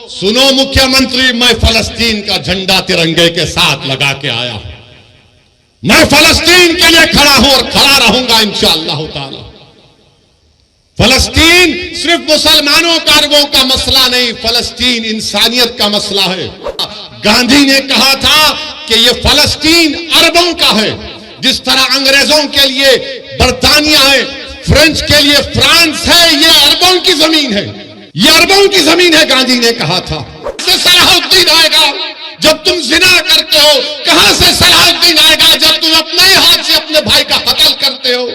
सुनो मुख्यमंत्री, मैं फलस्तीन का झंडा तिरंगे के साथ लगा के आया हूं। मैं फलस्तीन के लिए खड़ा हूं और खड़ा रहूंगा इंशाअल्लाह ताला। फलस्तीन सिर्फ मुसलमानों का अरबों का मसला नहीं, फलस्तीन इंसानियत का मसला है। गांधी ने कहा था कि यह फलस्तीन अरबों का है। जिस तरह अंग्रेजों के लिए बर्तानिया है, फ्रेंच के लिए फ्रांस है, यह अरबों की जमीन है, यह अरबों की जमीन है, गांधी ने कहा था। से सलाहुद्दीन आएगा जब तुम जिना करते हो? कहां से सलाहुद्दीन आएगा जब तुम अपने हाथ से अपने भाई का कत्ल करते हो?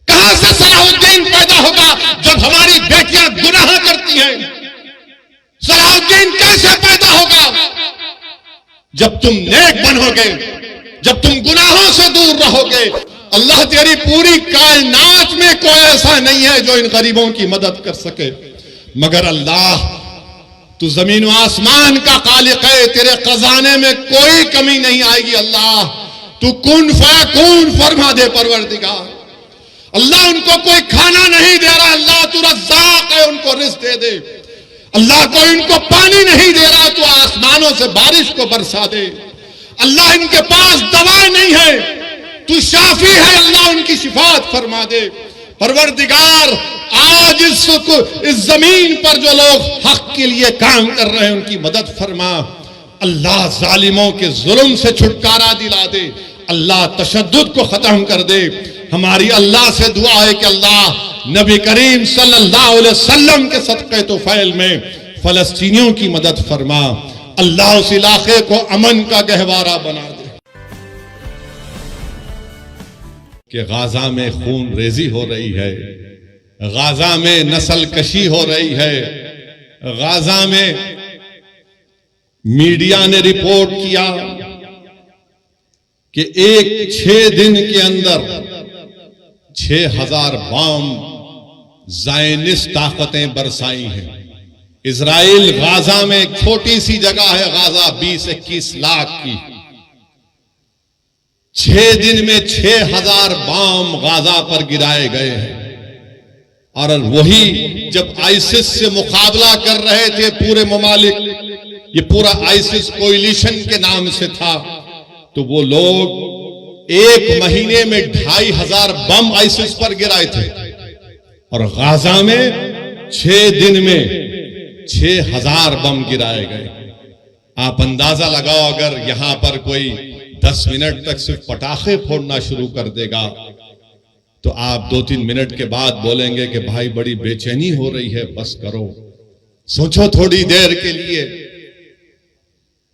कहां से सलाहुद्दीन पैदा होगा जब हमारी बेटियां गुनाह करती हैं? सलाहुद्दीन कैसे पैदा होगा? जब तुम नेक बनोगे, जब तुम गुनाहों से दूर रहोगे। अल्लाह तेरी पूरी कायनात में कोई ऐसा नहीं है जो इन गरीबों की मदद कर सके, मगर अल्लाह तू जमीन व आसमान का खालिक है, तेरे खजाने में कोई कमी नहीं आएगी। अल्लाह तू कुन फयकून फरमा दे परवरदिगार। अल्लाह उनको कोई खाना नहीं दे रहा, अल्लाह तू रज़्ज़ाक़ है, उनको रिज़्क़ दे दे। अल्लाह कोई उनको पानी नहीं दे रहा, तू आसमानों से बारिश को बरसा दे। अल्लाह इनके पास दवा नहीं है, तू शाफी है, अल्लाह उनकी शिफात फरमा दे। परवरदिगार आज इस जमीन पर जो लोग हक के लिए काम कर रहे हैं उनकी मदद फरमा। अल्लाह जालिमों के जुल्म से छुटकारा दिला दे। अल्लाह तशद्दुद को खत्म कर दे। हमारी अल्लाह से दुआ है कि अल्लाह नबी करीम सल्लल्लाहु अलैहि वसल्लम के सदक़े तो फैल में फलस्तीनियों की मदद फरमा। अल्लाह उस इलाके को अमन का गहवारा बना दे। कि गाजा में खून रेजी हो रही है, गाजा में नस्ल कशी हो रही है, गाजा में मीडिया ने रिपोर्ट किया कि 6 दिन के अंदर 6000 बम ज़ायनिस्ट ताकतें बरसाई हैं। इजराइल गाजा में एक छोटी सी जगह है, गाजा 20-21 लाख की, 6 दिन में 6000 बम गाजा पर गिराए गए हैं। और वही जब आइसिस से मुकाबला कर रहे थे पूरे ममालिक, ये पूरा आइसिस कोएलिशन के नाम से था, तो वो लोग 1 महीने में 2500 बम आइसिस पर गिराए थे और गाजा में 6 दिन में 6000 बम गिराए गए। आप अंदाजा लगाओ, अगर यहां पर कोई 10 मिनट तक सिर्फ पटाखे फोड़ना शुरू कर देगा तो आप 2-3 मिनट के बाद बोलेंगे कि भाई बड़ी बेचैनी हो रही है, बस करो। सोचो थोड़ी देर के लिए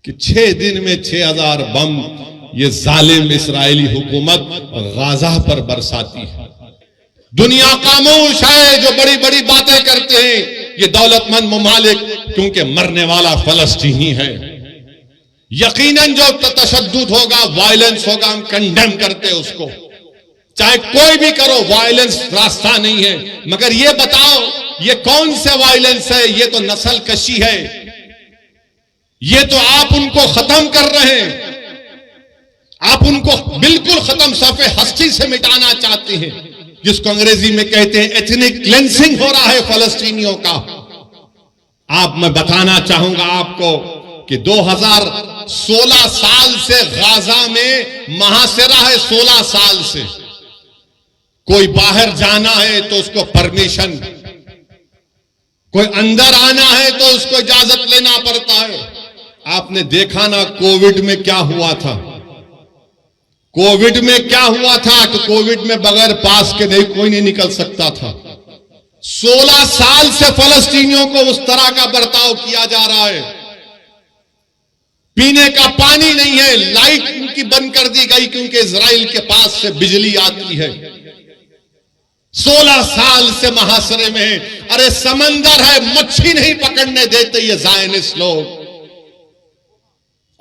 कि 6 दिन में 6000 बम ये जालिम इस्राएली हुकूमत गाजा पर बरसाती है। दुनिया खामोश है, जो बड़ी बड़ी बातें करते हैं ये दौलतमंद ममालिक, क्योंकि मरने वाला फलस्तीनी है। यकीनन जो तशद्दुद होगा, वायलेंस होगा, हम कंडेम करते हैं उसको, चाहे कोई भी करो, वायलेंस रास्ता नहीं है। मगर ये बताओ ये कौन से वायलेंस है? ये तो नस्ल कशी है, ये तो आप उनको खत्म कर रहे हैं, आप उनको बिल्कुल खत्म, सफ़े हस्ती से मिटाना चाहते हैं, जिसको अंग्रेजी में कहते हैं एथनिक क्लेंसिंग हो रहा है फलस्तीनियों का। आप मैं बताना चाहूंगा आपको कि 2016 साल से गाजा में महासिरा है। 16 साल से कोई बाहर जाना है तो उसको परमिशन, कोई अंदर आना है तो उसको इजाजत लेना पड़ता है। आपने देखा ना कोविड में क्या हुआ था? कोविड में क्या हुआ था कि कोविड में बगैर पास के नहीं कोई नहीं निकल सकता था। 16 साल से फलस्तीनियों को उस तरह का बर्ताव किया जा रहा है। पीने का पानी नहीं है, लाइट उनकी बंद कर दी गई क्योंकि इजराइल के पास से बिजली आती है। 16 साल से महासरे में, अरे समंदर है, मच्छी नहीं पकड़ने देते ये ज़ायनिस्ट लोग।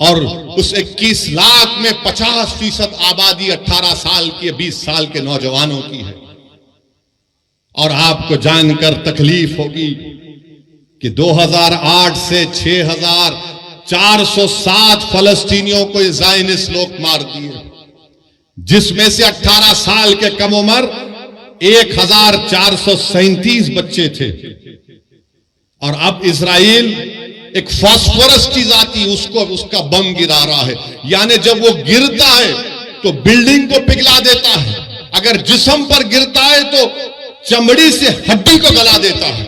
और उस 21 लाख में 50% आबादी 18 साल की, 20 साल के नौजवानों की है। और आपको जानकर तकलीफ होगी कि 2008 से 6407 फलस्तीनियों को ज़ायनिस्ट लोग मार दिए, जिसमें से 18 साल के कम उम्र 1437 बच्चे थे और अब इजराइल एक फास्फोरस चीज आती है, उसका बम गिरा रहा है। यानी जब वो गिरता है तो बिल्डिंग को पिघला देता है, अगर जिस्म पर गिरता है तो चमड़ी से हड्डी को गला देता है।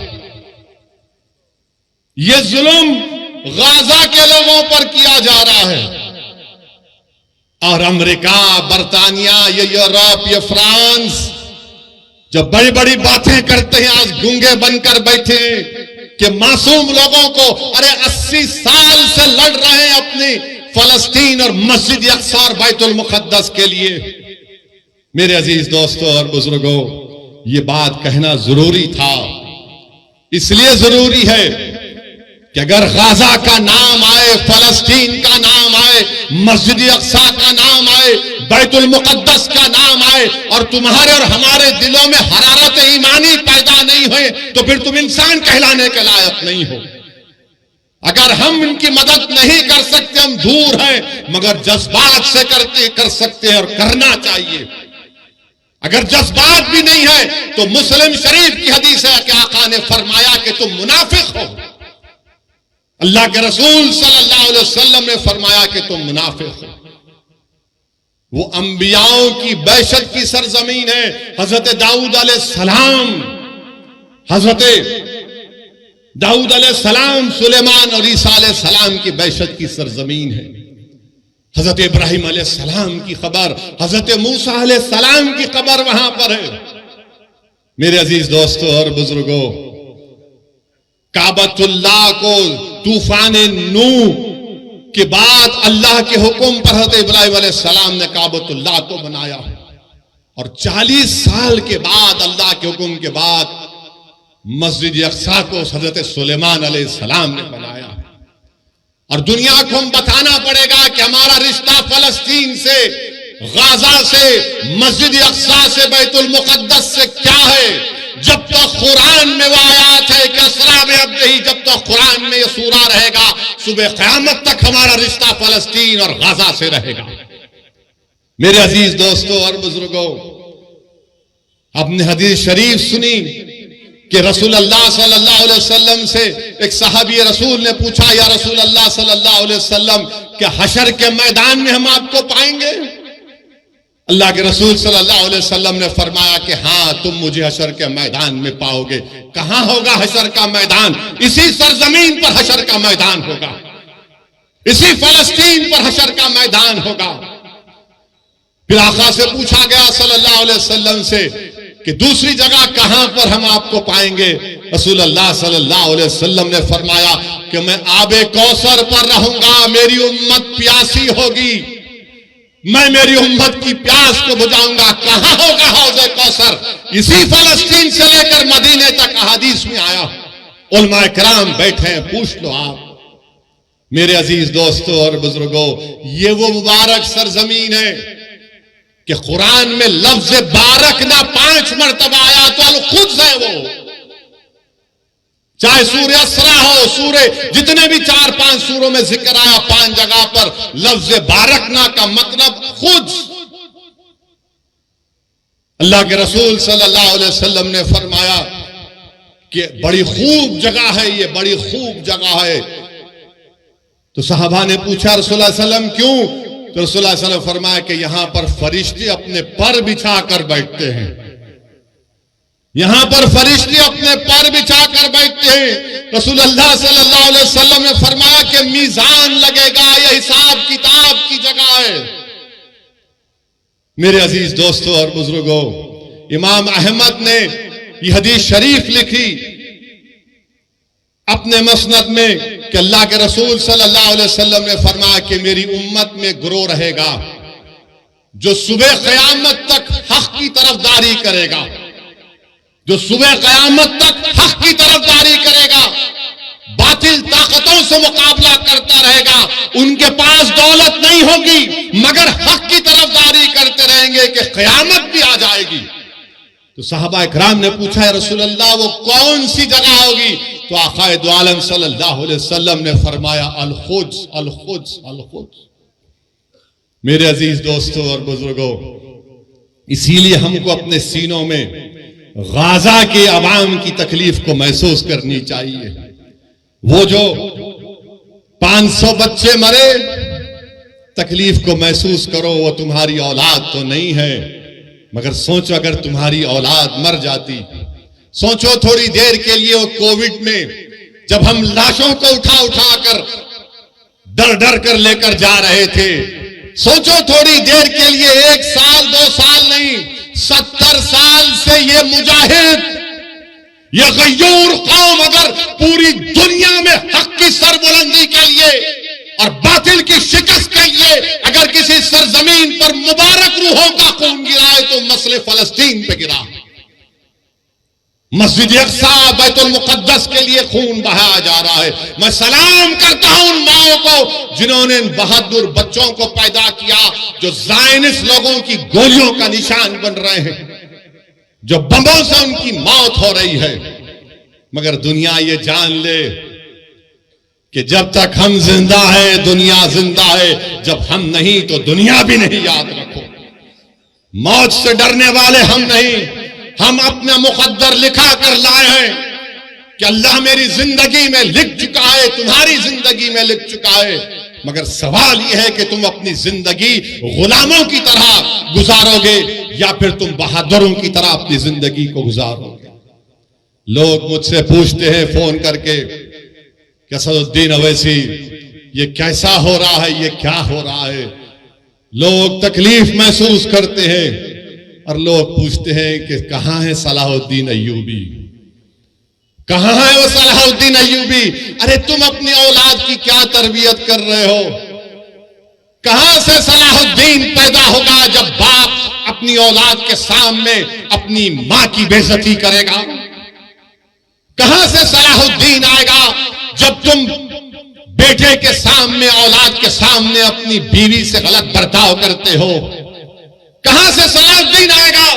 यह जुल्म गाजा के लोगों पर किया जा रहा है। और अमेरिका, बर्तानिया, ये यूरोप, ये फ्रांस जब बड़ी बड़ी बातें करते हैं, आज गूंगे बनकर बैठे कि मासूम लोगों को, अरे 80 साल से लड़ रहे हैं अपनी फलस्तीन और मस्जिद अक्सा और बैतुल मुकद्दस के लिए। मेरे अजीज दोस्तों और बुजुर्गों, ये बात कहना जरूरी था। इसलिए जरूरी है कि अगर गाजा का नाम आए, फलस्तीन का नाम आए, मस्जिद अक्सा का नाम आए, बैतुल मुकद्दस का नाम आए और तुम्हारे और हमारे दिलों में हरारत ईमानी पैदा नहीं हुए तो फिर तुम इंसान कहलाने के लायक नहीं हो। अगर हम इनकी मदद नहीं कर सकते, हम दूर हैं, मगर जज्बात से कर सकते हैं और करना चाहिए। अगर जज्बात भी नहीं है तो मुस्लिम शरीफ की हदीस है कि आका ने फरमाया कि तुम मुनाफिक हो। अल्लाह के रसूल सल्लल्लाहु अलैहि वसल्लम ने फरमाया कि तुम मुनाफिक हो। वो अंबियाओं की बैशत की सरजमीन है। हजरत दाऊद अलैहिस्सलाम, दाऊद अलैहिस्सलाम, सुलेमान और ईसा अलैहिस्सलाम की बैशत की सरजमीन है। हजरत इब्राहिम अलैहिस्सलाम की खबर, हजरत मूसा अलैहिस्सलाम की खबर वहां पर है। मेरे अजीज दोस्तों और बुजुर्गों, काबतुल्लाह को तूफान नूह के बाद अल्लाह के हुक्म पर हजरत इब्राहिम अलैहिस्सलाम ने काबतुल्लाह को बनाया और 40 साल के बाद अल्लाह के हुक्म के बाद मस्जिद अक्सा को हजरत सुलेमान अलैहिस्सलाम ने बनाया। और दुनिया को हम बताना पड़ेगा कि हमारा रिश्ता फलस्तीन से, गाजा से, मस्जिद अक्सा से, बैतुल मुकद्दस से क्या है। जब तक कुरान में वो आयात है कि असरा में अब नहीं, जब तक कुरान में ये सूरा रहेगा, सुबह क़यामत तक हमारा रिश्ता फलस्तीन और गाजा से रहेगा। मेरे अजीज दोस्तों और बुजुर्गों, आपने हदीस शरीफ सुनी कि रसूल अल्लाह सल्लल्लाहु अलैहि वसल्लम से एक सहाबी रसूल ने पूछा, या रसूल अल्लाह सल्लल्लाहु अलैहि वसल्लम, क्या हशर के मैदान में हम आपको पाएंगे? अल्लाह के रसूल सल्लल्लाहु अलैहि वसल्लम ने फरमाया कि हाँ, तुम मुझे हशर के मैदान में पाओगे। कहां होगा हशर का मैदान? इसी सरजमीन पर हशर का मैदान होगा, इसी फलस्तीन पर हशर का मैदान होगा। फिर आका से पूछा गया सल्लल्लाहु अलैहि वसल्लम से कि दूसरी जगह कहां पर हम आपको पाएंगे? रसूल अल्लाह सल्लल्लाहु अलैहि वसल्लम ने फरमाया कि मैं आबे कौसर पर रहूंगा, मेरी उम्मत प्यासी होगी, मैं मेरी उम्मत की प्यास को बुझाऊंगा। कहां होगा हौज़े कौसर? इसी फलस्तीन से लेकर मदीने तक अहादीस में आया। उलमा किराम बैठे हैं, पूछ लो आप। मेरे अजीज दोस्तों और बुजुर्गों, ये वो मुबारक सरजमीन है कि कुरान में लफ्ज बारक ना 5 मरतबा आया तो अल खुद है वो। चाहे सूर्य असरा हो, सूर्य जितने भी 4-5 सूरों में जिक्र आया, 5 जगह पर लफ्ज बारकना का मतलब खुद। अल्लाह के रसूल सल्लल्लाहु अलैहि वसल्लम ने फरमाया कि बड़ी खूब जगह है ये, बड़ी खूब जगह है। तो सहाबा ने पूछा रसूलुल्लाह सल्लल्लाहु अलैहि वसल्लम क्यों? तो रसूलुल्लाह सल्लल्लाहु अलैहि वसल्लम फरमाया कि यहां पर फरिश्ते अपने पर बिछा कर बैठते हैं, यहां पर फरिश्ते अपने पर बिछा कर बैठते हैं। रसूलुल्लाह सल्लल्लाहु अलैहि वसल्लम ने फरमाया कि मीजान लगेगा, यह हिसाब किताब की जगह है। मेरे अजीज दोस्तों और बुजुर्गों, इमाम अहमद ने यह हदीस शरीफ लिखी अपने मसनद में कि अल्लाह के रसूल सल्लल्लाहु अलैहि वसल्लम ने फरमाया कि मेरी उम्मत में ग्रोह रहेगा जो सुबह क़यामत तक हक की तरफदारी करेगा, जो सुबह क़यामत तक हक की तरफदारी करेगा, बातिल ताकतों से मुकाबला करता रहेगा। उनके पास दौलत नहीं होगी मगर हक की तरफदारी करते रहेंगे कि क़यामत भी आ जाएगी। तो सहाबा इकराम ने पूछा, है रसूल अल्लाह वो कौन सी जगह होगी? तो आक़ाए दो आलम सल्लल्लाहु अलैहि वसल्लम ने फरमाया, अल खुद्स, अल खुद्स, अल खुद्स। मेरे अजीज दोस्तों और बुजुर्गों, इसीलिए हमको अपने सीनों में गाजा के अवाम की तकलीफ को महसूस करनी चाहिए। वो जो 500 बच्चे मरे, तकलीफ को महसूस करो, वो तुम्हारी औलाद तो नहीं है, मगर सोचो अगर तुम्हारी औलाद मर जाती। सोचो थोड़ी देर के लिए वो कोविड में जब हम लाशों को उठा उठा कर डर डर कर लेकर जा रहे थे, सोचो थोड़ी देर के लिए, 1 साल 2 साल नहीं, 70 साल से ये मुजाहिद, ये गय्यूर कौम अगर पूरी दुनिया में हक की सरबुलंदी के लिए और बातिल की शिकस्त के लिए अगर किसी सरजमीन पर मुबारक रूहों का खून गिरा है तो मसले फलस्तीन पे गिरा। मस्जिद अक्सा बैतुल मुकद्दस के लिए खून बहाया जा रहा है। मैं सलाम करता हूं उन माओं को जिन्होंने इन बहादुर बच्चों को पैदा किया, जो ज़ायनिस्ट लोगों की गोलियों का निशान बन रहे हैं, जो बमों से उनकी मौत हो रही है। मगर दुनिया ये जान ले कि जब तक हम जिंदा है दुनिया जिंदा है, जब हम नहीं तो दुनिया भी नहीं। याद रखो, मौत से डरने वाले हम नहीं, हम अपना मुकद्दर लिखा कर लाए हैं कि अल्लाह मेरी जिंदगी में लिख चुका है, तुम्हारी जिंदगी में लिख चुका है। मगर सवाल यह है कि तुम अपनी जिंदगी गुलामों की तरह गुजारोगे या फिर तुम बहादुरों की तरह अपनी जिंदगी को गुजारोगे। लोग मुझसे पूछते हैं फोन करके कि असदुद्दीन अवैसी ये कैसा हो रहा है, ये क्या हो रहा है। लोग तकलीफ महसूस करते हैं और लोग पूछते हैं कि कहां है सलाहुद्दीन अय्यूबी, कहां है वो सलाहुद्दीन अय्यूबी। अरे तुम अपनी औलाद की क्या तरबियत कर रहे हो? कहां से सलाहुद्दीन पैदा होगा जब बाप अपनी औलाद के सामने अपनी मां की बेइज्जती करेगा? कहां से सलाहुद्दीन आएगा जब तुम बेटे के सामने, औलाद के सामने अपनी बीवी से गलत बर्ताव करते हो? कहां से सलाहुद्दीन आएगा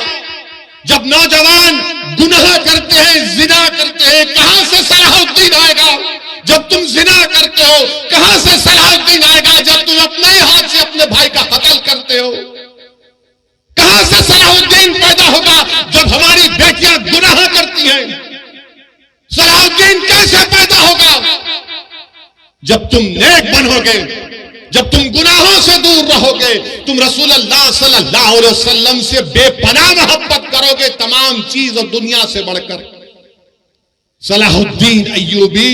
जब नौजवान गुनाह करते हैं, जिना करते हैं? कहां से सलाहुद्दीन आएगा जब तुम जिना करते हो? कहां से सलाहुद्दीन आएगा जब तुम अपने हाथ से अपने भाई का कत्ल करते हो? कहां से सलाहुद्दीन पैदा होगा जब हमारी बेटियां गुनाह करती हैं? सलाहुद्दीन कैसे पैदा होगा? जब तुम नेक बनोगे, जब तुम गुनाहों से दूर रहोगे, तुम रसूलुल्लाह सल्लल्लाहु अलैहि वसल्लम से बेपनाह मोहब्बत करोगे तमाम चीज और दुनिया से बढ़कर। सलाहुद्दीन अय्यूबी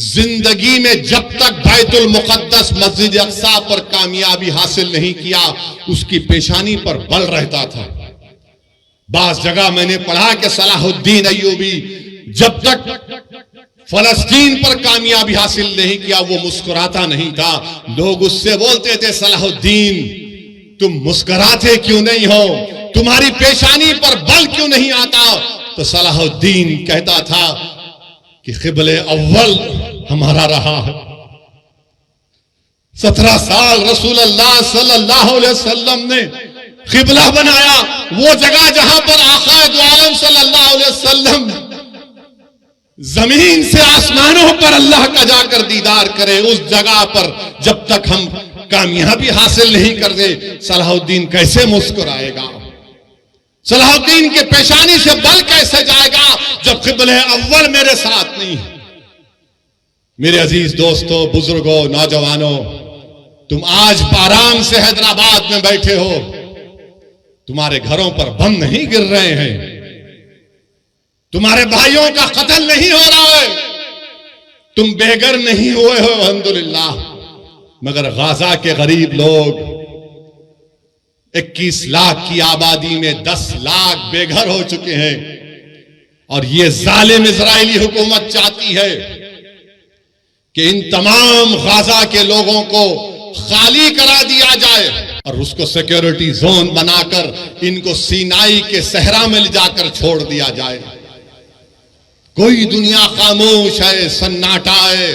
जिंदगी में जब तक बैतुल मुकद्दस मस्जिद अक्सा पर कामयाबी हासिल नहीं किया, उसकी पेशानी पर बल रहता था। बास जगह मैंने पढ़ा कि सलाहुद्दीन अय्यूबी जब तक फलस्तीन पर कामयाबी हासिल नहीं किया वो मुस्कुराता नहीं था। लोग उससे बोलते थे, सलाहुद्दीन तुम मुस्कुराते क्यों नहीं हो, तुम्हारी पेशानी पर बल क्यों नहीं आता? तो सलाहुद्दीन कहता था कि क़िबले अव्वल हमारा रहा है। 17 साल रसूलुल्लाह सल्लल्लाहु अलैहि वसल्लम ने क़िबला बनाया, वो जगह जहां पर आक़ाए दो आलम सल्लल्लाहु अलैहि वसल्लम जमीन से आसमानों पर अल्लाह का जाकर दीदार करे, उस जगह पर जब तक हम कामयाबी हासिल नहीं करते, सलाहुद्दीन कैसे मुस्कुराएगा? सलाहुद्दीन के पेशानी से बल कैसे जाएगा जब क़िबले अव्वल मेरे साथ नहीं है? मेरे अजीज दोस्तों, बुजुर्गों, नौजवानों, तुम आज आराम से हैदराबाद में बैठे हो, तुम्हारे घरों पर बम नहीं गिर रहे हैं, तुम्हारे भाइयों का कत्ल नहीं हो रहा है, तुम बेघर नहीं हुए हो अल्हम्दुलिल्लाह। मगर गाजा के गरीब लोग 21 लाख की आबादी में 10 लाख बेघर हो चुके हैं। और ये जालिम इजरायली हुकूमत चाहती है कि इन तमाम गाजा के लोगों को खाली करा दिया जाए और उसको सिक्योरिटी जोन बनाकर इनको सीनाई के सहरा में ले जाकर छोड़ दिया जाए। कोई दुनिया खामोश है, सन्नाटा है।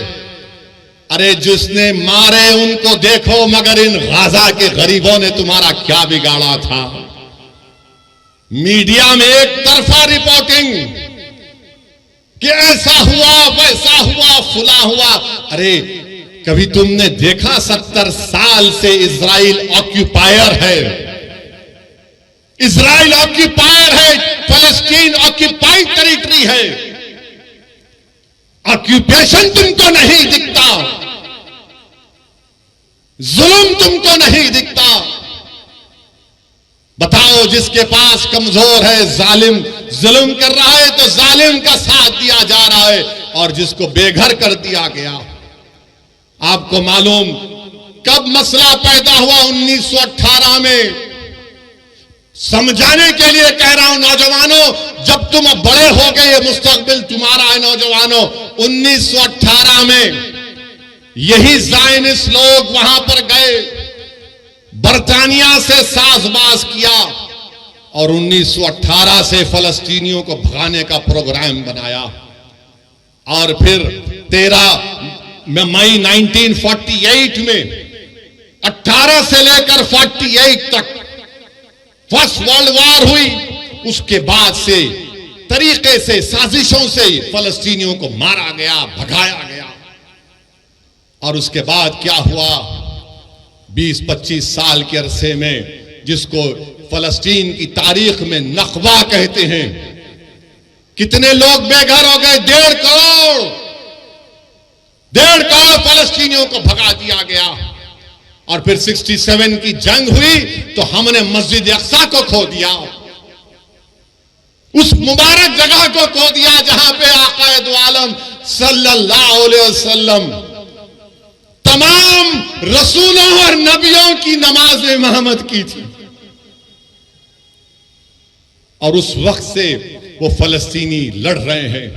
अरे जिसने मारे उनको देखो, मगर इन गाजा के गरीबों ने तुम्हारा क्या बिगाड़ा था? मीडिया में एक तरफा रिपोर्टिंग कि ऐसा हुआ, वैसा हुआ, फुला हुआ। अरे कभी तुमने देखा 70 साल से इजराइल ऑक्यूपायर है, इजराइल ऑक्यूपायर है, फलस्तीन ऑक्यूपाइड टेरिटरी है। ऑक्यूपेशन तुमको नहीं दिखता, जुल्म तुमको नहीं दिखता। बताओ, जिसके पास कमजोर है, जालिम जुल्म कर रहा है तो जालिम का साथ दिया जा रहा है, और जिसको बेघर कर दिया गया। आपको मालूम कब मसला पैदा हुआ? 1918 में। समझाने के लिए कह रहा हूं नौजवानों, जब तुम अब बड़े हो गए, ये मुस्तकबिल तुम्हारा है नौजवानों। 1918 में यही ज़ायनिस्ट लोग वहां पर गए, बरतानिया से साजबाज किया, और 1918 से फलस्तीनियों को भगाने का प्रोग्राम बनाया। और फिर 13 मई 1948 में 18 से लेकर 48 तक फर्स्ट वर्ल्ड वॉर हुई। उसके बाद से तरीके से, साजिशों से फलस्तीनियों को मारा गया, भगाया गया। और उसके बाद क्या हुआ? 20-25 साल के अरसे में, जिसको फलस्तीन की तारीख में नकबा कहते हैं, कितने लोग बेघर हो गए? 1.5 करोड़ फलस्तीनियों को भगा दिया गया। और फिर 67 की जंग हुई तो हमने मस्जिद अक्सा को खो दिया, उस मुबारक जगह को खो दिया जहां पे आक़ाए दो आलम सल्लल्लाहु अलैहि वसल्लम तमाम रसूलों और नबियों की नमाज इमामत की थी। और उस वक्त से वो फलस्तीनी लड़ रहे हैं।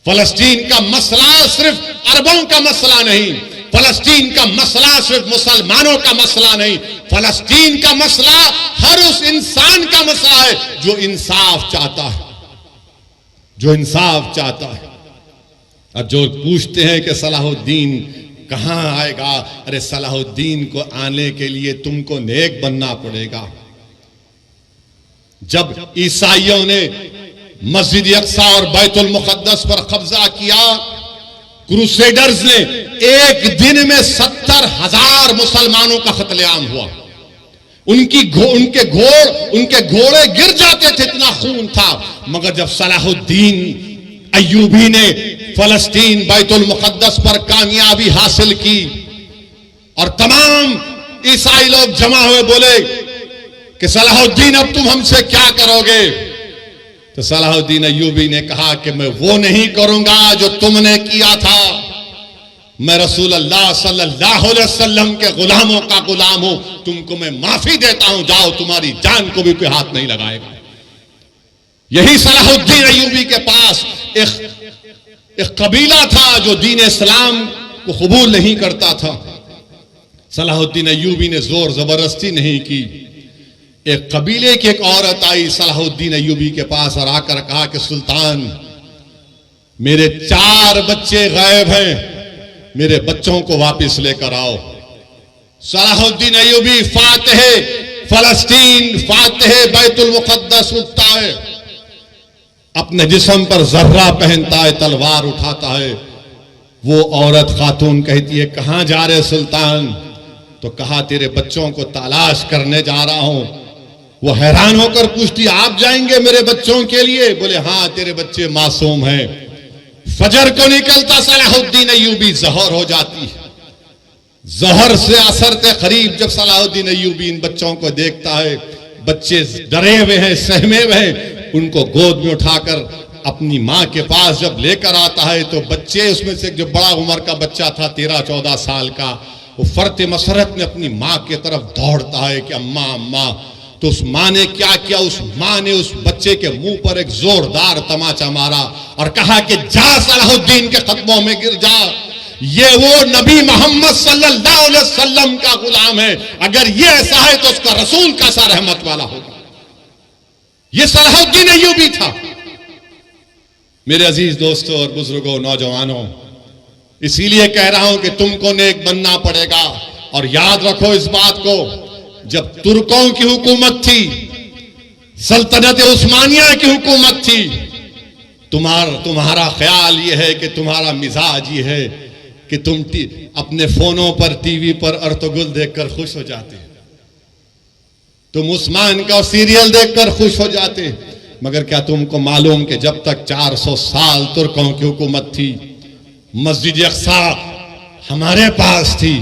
फलस्तीन का मसला सिर्फ अरबों का मसला नहीं, फलस्तीन का मसला सिर्फ मुसलमानों का मसला नहीं, फलस्तीन का मसला हर उस इंसान का मसला है जो इंसाफ चाहता है, जो इंसाफ चाहता है। अब जो पूछते हैं कि सलाहुद्दीन कहां आएगा, अरे सलाहुद्दीन को आने के लिए तुमको नेक बनना पड़ेगा। जब ईसाइयों ने मस्जिद अक्सा और बैतुल मुक़द्दस पर कब्जा किया, क्रूसेडर्स ने एक दिन में 70,000 मुसलमानों का कत्लेआम हुआ। उनके घोड़े गिर जाते थे, इतना खून था। मगर जब सलाहुद्दीन अय्यूबी ने फलस्तीन बैतुल मुक़द्दस पर कामयाबी हासिल की और तमाम ईसाई लोग जमा हुए, बोले कि सलाहुद्दीन अब तुम हमसे क्या करोगे? तो सलाहुद्दीन अय्यूबी ने कहा कि मैं वो नहीं करूंगा जो तुमने किया था। मैं रसूल अल्लाह सल्लल्लाहु अलैहि वसल्लम के गुलामों का गुलाम हूं, तुमको मैं माफी देता हूं, जाओ, तुम्हारी जान को भी कोई हाथ नहीं लगाएगा। यही सलाहुद्दीन अय्यूबी के पास एक कबीला था जो दीन इस्लाम को कबूल नहीं करता था। सलाहुद्दीन अय्यूबी ने जोर जबरदस्ती नहीं की। एक कबीले की एक औरत आई सलाहुद्दीन अय्यूबी के पास और आकर कहा कि सुल्तान, मेरे 4 बच्चे गायब हैं, मेरे बच्चों को वापस लेकर आओ। Salahuddin Ayyubi Fatih फलस्तीन, Fatih Betul मुक़द्दस उठता है, अपने जिस्म पर जर्रा पहनता है, तलवार उठाता है। वो औरत खातून कहती है, कहां जा रहे सुल्तान? तो कहा, तेरे बच्चों को तलाश करने जा रहा हूं। वो हैरान होकर पूछती, आप जाएंगे मेरे बच्चों के लिए? बोले, हां, तेरे बच्चे मासूम हैं। फजर को निकलता सलाहुद्दीन अय्यूबी, ज़हर हो जाती है। ज़हर से असर के करीब जब सलाहुद्दीन अय्यूबी इन बच्चों को देखता है, बच्चे डरे हुए हैं, सहमे हुए हैं, उनको गोद में उठाकर अपनी मां के पास जब लेकर आता है तो बच्चे, उसमें से जो बड़ा उम्र का बच्चा था 13-14 साल का, वो फर्ते मसरत में अपनी मां की तरफ दौड़ता है कि अम्मा अम्मा। तो उस मां ने क्या किया? उस मां ने उस बच्चे के मुंह पर एक जोरदार तमाचा मारा और कहा कि जा, सलाहुद्दीन के कदमों में गिर जा, ये वो नबी मोहम्मद सल्लल्लाहु अलैहि वसल्लम का गुलाम है, अगर ये ऐसा है तो उसका रसूल कैसा रहमत वाला होगा। ये सलाहुद्दीन अय्यूबी था। मेरे अजीज दोस्तों और बुजुर्गों, नौजवानों, इसीलिए कह रहा हूं कि तुमको नेक बनना पड़ेगा। और याद रखो इस बात को, जब तुर्कों की हुकूमत थी, सल्तनत उस्मानिया की हुकूमत थी, तुम्हारा ख्याल यह है कि तुम्हारा मिजाज ये है कि तुम अपने फोनों पर, टीवी पर अर्तुगरुल देखकर खुश हो जाते, तुम उस्मान का सीरियल देखकर खुश हो जाते। मगर क्या तुमको मालूम कि जब तक 400 साल तुर्कों की हुकूमत थी, मस्जिद अक्सा हमारे पास थी,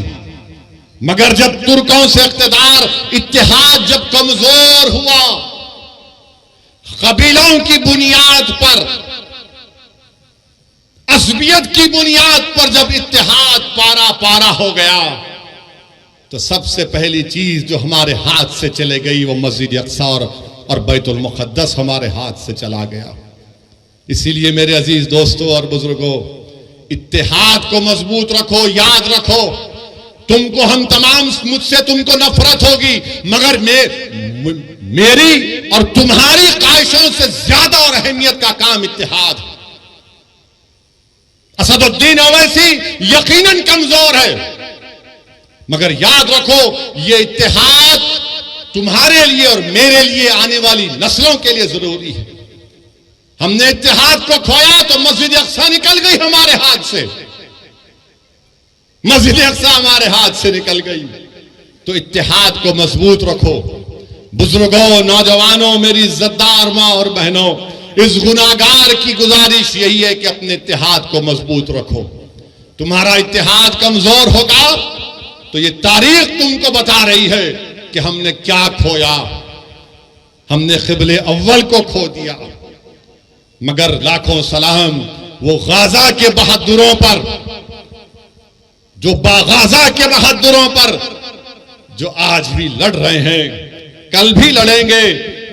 मगर जब तुर्कों से इख्तिदार इत्तेहाद जब कमजोर हुआ, कबीलों की बुनियाद पर, असबियत की बुनियाद पर जब इत्तेहाद पारा पारा हो गया, तो सबसे पहली चीज जो हमारे हाथ से चले गई वो मस्जिद अक्सा और बैतुल मुक़द्दस हमारे हाथ से चला गया। इसीलिए मेरे अजीज दोस्तों और बुजुर्गों, इत्तेहाद को मजबूत रखो, याद रखो। तुमको हम तमाम, मुझसे तुमको नफरत होगी, मगर मेरी और तुम्हारी ख्वाहिशों से ज्यादा और अहमियत का काम इत्तेहाद है। असदुद्दीन ओवैसी यकीनन कमजोर है, मगर याद रखो ये इत्तेहाद तुम्हारे लिए और मेरे लिए, आने वाली नस्लों के लिए जरूरी है। हमने इत्तेहाद को खोया तो मस्जिद अक्सा निकल गई हमारे हाथ से, मस्जिद अक्सा हमारे हाथ से निकल गई। तो इत्तेहाद को मजबूत रखो। बुजुर्गों, नौजवानों, मेरी इज्जतदार मां और बहनों, इस गुनाहगार की गुजारिश यही है कि अपने इत्तेहाद को मजबूत रखो। तुम्हारा इत्तेहाद कमजोर होगा तो ये तारीख तुमको बता रही है कि हमने क्या खोया। हमने क़िबले अव्वल को खो दिया, मगर लाखों सलाम वो गाजा के बहादुरों पर, जो गाजा के बहादुरों पर जो आज भी लड़ रहे हैं, कल भी लड़ेंगे।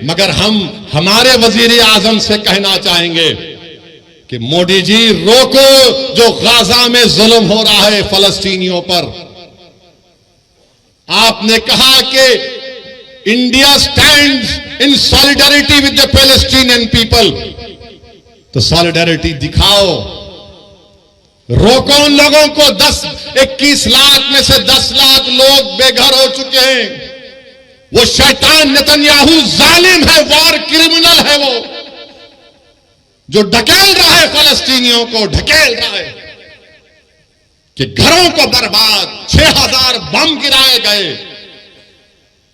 मगर हम हमारे वजीर आजम से कहना चाहेंगे कि मोदी जी रोको जो गाजा में जुल्म हो रहा है फलस्तीनियों पर। आपने कहा कि India stands in solidarity with the Palestinian people, तो सॉलिडारिटी दिखाओ। रोको उन लोगों को। 21 लाख में से 10 लाख लोग बेघर हो चुके हैं। वो शैतान नेतन्याहू जालिम है, वॉर क्रिमिनल है, वो जो ढकेल रहा है फलस्तीनियों को, ढकेल रहा है कि घरों को बर्बाद, 6000 बम गिराए गए।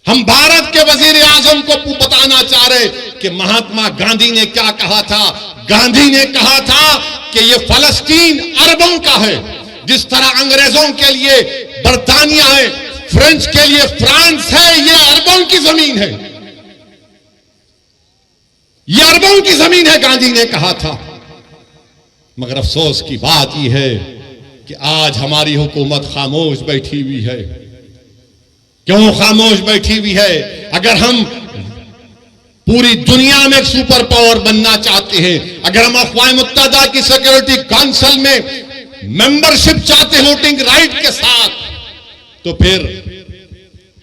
हम भारत के वजीर आजम को बताना चाह रहे कि महात्मा गांधी ने क्या कहा था। गांधी ने कहा था कि ये फलस्तीन अरबों का है, जिस तरह अंग्रेजों के लिए बर्तानिया है, फ्रेंच के लिए फ्रांस है, ये अरबों की जमीन है, ये अरबों की जमीन है, गांधी ने कहा था। मगर अफसोस की बात यह है कि आज हमारी हुकूमत खामोश बैठी हुई है। क्यों खामोश बैठी हुई है? अगर हम पूरी दुनिया में एक सुपर पावर बनना चाहते हैं, अगर हम अक़वाम मुत्तहिदा की सिक्योरिटी काउंसिल में मेंबरशिप चाहते हैं वोटिंग राइट के साथ, तो फिर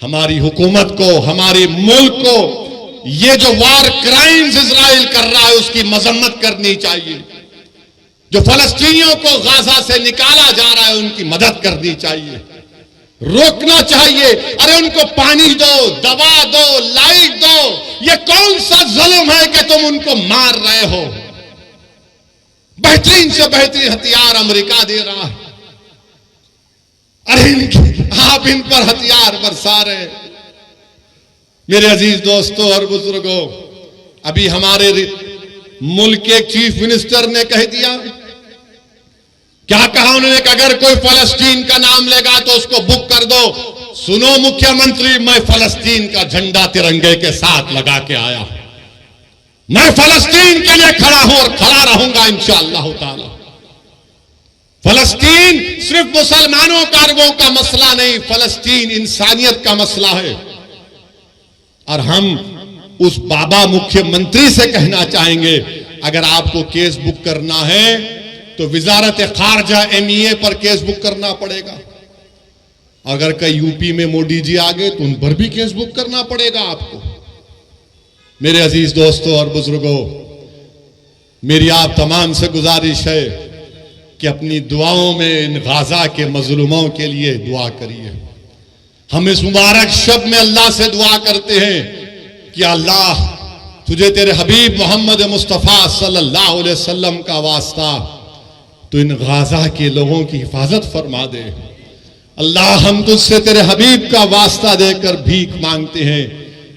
हमारी हुकूमत को, हमारे मुल्क को ये जो वार क्राइम्स इजराइल कर रहा है उसकी मजम्मत करनी चाहिए। जो फलस्तीनियों को गाजा से निकाला जा रहा है उनकी मदद करनी चाहिए, रोकना चाहिए। अरे उनको पानी दो, दवा दो, लाइट दो। ये कौन सा जुल्म है कि तुम उनको मार रहे हो? बेहतरीन से बेहतरीन हथियार अमेरिका दे रहा है, अरे आप इन पर हथियार बरसा रहे। मेरे अजीज दोस्तों और बुजुर्गों, अभी हमारे मुल्क के चीफ मिनिस्टर ने कह दिया, क्या कहा उन्होंने कि अगर कोई फलस्तीन का नाम लेगा तो उसको बुक कर दो। सुनो मुख्यमंत्री, मैं फलस्तीन का झंडा तिरंगे के साथ लगा के आया, मैं फलस्तीन के लिए खड़ा हूं और खड़ा रहूंगा इंशाअल्लाह ताला। फलस्तीन सिर्फ मुसलमानों का, अरबों का मसला नहीं, फलस्तीन इंसानियत का मसला है। और हम उस बाबा मुख्यमंत्री से कहना चाहेंगे, अगर आपको केस बुक करना है तो विजारत खारजा MEA पर केस बुक करना पड़ेगा। अगर कई यूपी में मोदी जी आ गए तो उन पर भी केस बुक करना पड़ेगा आपको। मेरे अजीज दोस्तों और बुजुर्गों, मेरी आप तमाम से गुजारिश है कि अपनी दुआओं में इन गाजा के मजलूमों के लिए दुआ करिए। हम इस मुबारक शब में अल्लाह से दुआ करते हैं कि अल्लाह तुझे तेरे हबीब मोहम्मद मुस्तफ़ा सल्लल्लाहु अलैहि वसल्लम का वास्ता तो इन गाजा के लोगों की हिफाजत फरमा दे। अल्लाह हम तुझसे तेरे हबीब का वास्ता देकर भीख मांगते हैं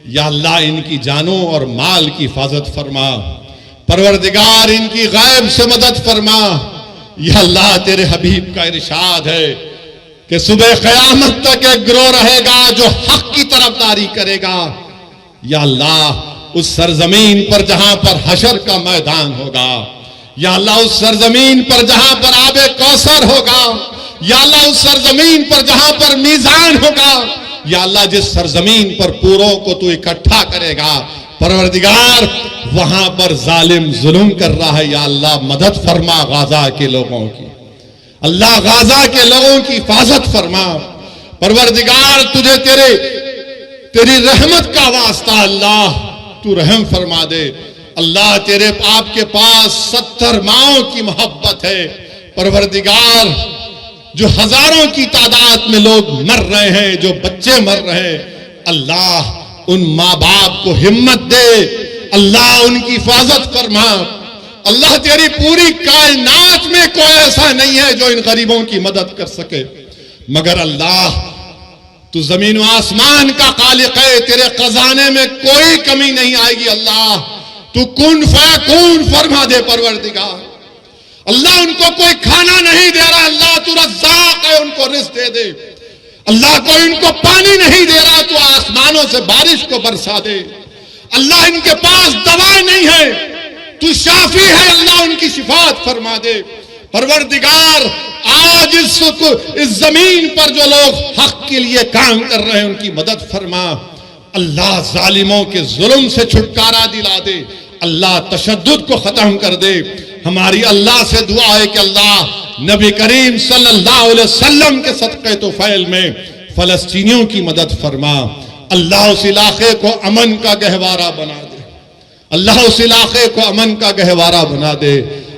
या अल्लाह इनकी जानों और माल की हिफाजत फरमा। परवरदिगार इनकी गैब से मदद फरमा। या अल्लाह तेरे हबीब का इरशाद है कि सुबह क़यामत तक एक गिरोह रहेगा जो हक की तरफदारी करेगा। या अल्लाह उस सरजमीन पर जहां पर हशर का मैदान होगा, या अल्लाह उस सरजमीन पर जहां पर आबे कौसर होगा, या अल्लाह उस सरजमीन पर जहां पर मीजान होगा, या अल्लाह जिस सरजमीन पर पूरों को तू इकट्ठा करेगा, परवरदिगार वहां पर जालिम जुल्म कर रहा है। या अल्लाह मदद फरमा गाजा के लोगों की, अल्लाह गाजा के लोगों की हिफाजत फरमा। परवरदिगार तुझे तेरी रहमत का वास्ता अल्लाह तू रहम फरमा दे। अल्लाह तेरे आपके पास 70 माओं की मोहब्बत है। परवरदिगार जो हजारों की तादाद में लोग मर रहे हैं, जो बच्चे मर रहे हैं, अल्लाह उन माँ बाप को हिम्मत दे, अल्लाह उनकी हिफाजत फरमा। अल्लाह तेरी पूरी कायनात में कोई ऐसा नहीं है जो इन गरीबों की मदद कर सके, मगर अल्लाह तू जमीन व आसमान का खालिक है, तेरे खजाने में कोई कमी नहीं आएगी। अल्लाह तू कुन फयकून फरमा दे। परवरदिगार अल्लाह उनको कोई खाना नहीं दे रहा, अल्लाह तू रज़्ज़ाक़ है, उनको रिज़्क़ दे दे। अल्लाह कोई इनको पानी नहीं दे रहा, तू आसमानों से बारिश को बरसा दे। अल्लाह इनके पास दवा नहीं है, तू शाफी है, अल्लाह उनकी शिफात फरमा दे। परवरदिगार आज इस जमीन पर जो लोग हक के लिए काम कर रहे हैं उनकी मदद फरमा। अल्लाह जालिमों के जुल्म से छुटकारा दिला दे। अल्लाह तशद्दुद को खत्म कर दे। हमारी अल्लाह से दुआ है कि अल्लाह नबी करीम सल्लल्लाहु अलैहि वसल्लम के सदक़े तो फैल में फलस्तीनियों की मदद फरमा। अल्लाह उस इलाके को अमन का गहवारा बना दे। अल्लाह उस इलाके को अमन का गहवारा बना दे।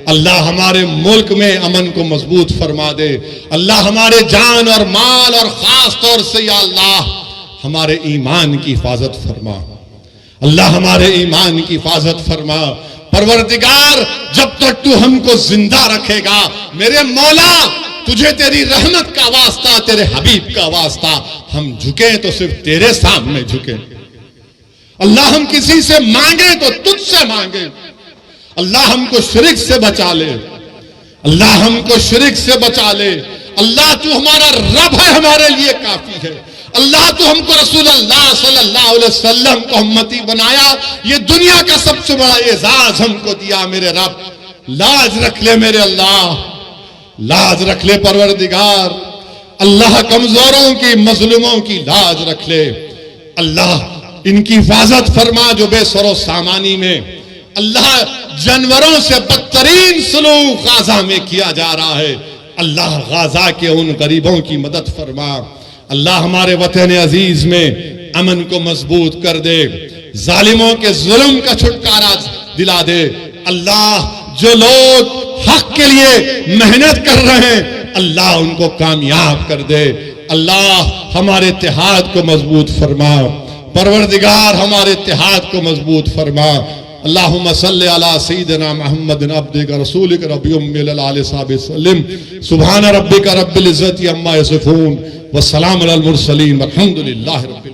अल्लाह हमारे मुल्क में अमन को मजबूत फरमा दे। अल्लाह हमारे जान और माल और खास तौर से या अल्लाह हमारे ईमान की हिफाजत फरमा। अल्लाह हमारे ईमान की हिफाजत फरमा। परवरदिगार जब तक तू हमको जिंदा रखेगा, मेरे मौला तुझे तेरी रहमत का वास्ता, तेरे हबीब का वास्ता, हम झुके तो सिर्फ तेरे सामने झुके। अल्लाह हम किसी से मांगे तो तुझसे मांगे। अल्लाह हमको शिरक से बचा ले। अल्लाह हमको शिरक से बचा ले। अल्लाह तू हमारा रब है, हमारे लिए काफी है। अल्लाह तू हमको रसूलुल्लाह सल्लल्लाहु अलैहि वसल्लम को उम्मती बनाया, ये दुनिया का सबसे बड़ा एजाज हमको दिया। मेरे रब लाज रख ले, मेरे अल्लाह लाज रख ले। परवरदिगार अल्लाह कमजोरों की, मजलूमों की लाज रख ले। अल्लाह इनकी हिफाजत फरमा जो बेसरो सामानी में अल्लाह जानवरों से बदतरीन सलूक गाजा में किया जा रहा है। अल्लाह गाजा के उन गरीबों की मदद फरमा। अल्लाह हमारे वतन अजीज में अमन को मजबूत कर दे। जालिमों के जुल्म का छुटकारा दिला दे। अल्लाह जो लोग हक के लिए मेहनत कर रहे हैं, अल्लाह उनको कामयाब कर दे। अल्लाह हमारे इत्तेहाद को मजबूत फरमा। परवरदिगार हमारे इत्तेहाद को मजबूत फरमा। अल्लाहुम्मा सल्लि अला सय्यिदिना मुहम्मदिन अब्दिका रसूलिका रब्बि उम्मिल आलि सहाबि सल्लिम। सुभान रब्बिका रब्बिल इज्जति अम्मा यसिफून व सलामुन अलल मुरसलीन वल्हम्दुलिल्लाहि रब्बिल